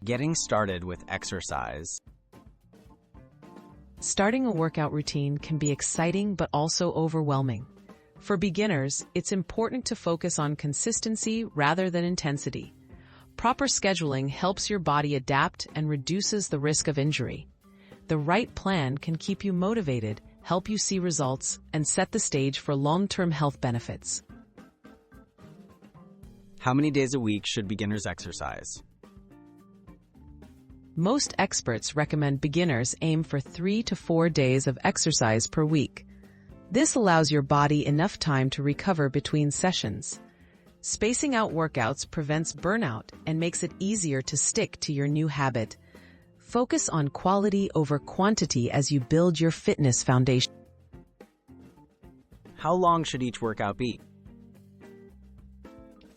Getting started with exercise. Starting a workout routine can be exciting but also overwhelming. For beginners, it's important to focus on consistency rather than intensity. Proper scheduling helps your body adapt and reduces the risk of injury. The right plan can keep you motivated, help you see results, and set the stage for long-term health benefits. How many days a week should beginners exercise? Most experts recommend beginners aim for 3 to 4 days of exercise per week. This allows your body enough time to recover between sessions. Spacing out workouts prevents burnout and makes it easier to stick to your new habit. Focus on quality over quantity as you build your fitness foundation. How long should each workout be?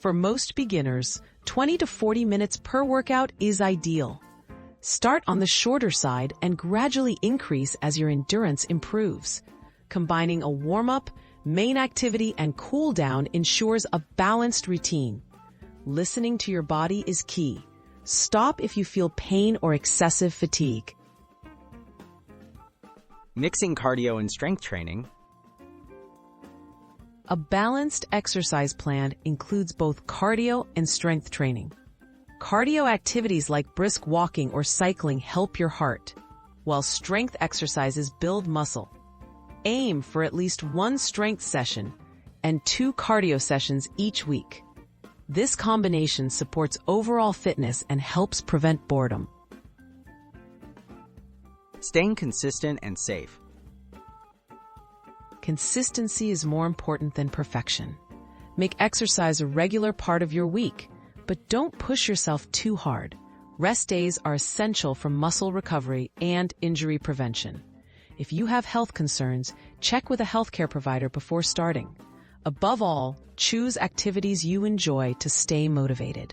For most beginners, 20 to 40 minutes per workout is ideal. Start on the shorter side and gradually increase as your endurance improves. Combining a warm-up, main activity, and cool-down ensures a balanced routine. Listening to your body is key. Stop if you feel pain or excessive fatigue. Mixing cardio and strength training. A balanced exercise plan includes both cardio and strength training. Cardio activities like brisk walking or cycling help your heart, while strength exercises build muscle. Aim for at least 1 strength session and 2 cardio sessions each week. This combination supports overall fitness and helps prevent boredom. Staying consistent and safe. Consistency is more important than perfection. Make exercise a regular part of your week, but don't push yourself too hard. Rest days are essential for muscle recovery and injury prevention. If you have health concerns, check with a healthcare provider before starting. Above all, choose activities you enjoy to stay motivated.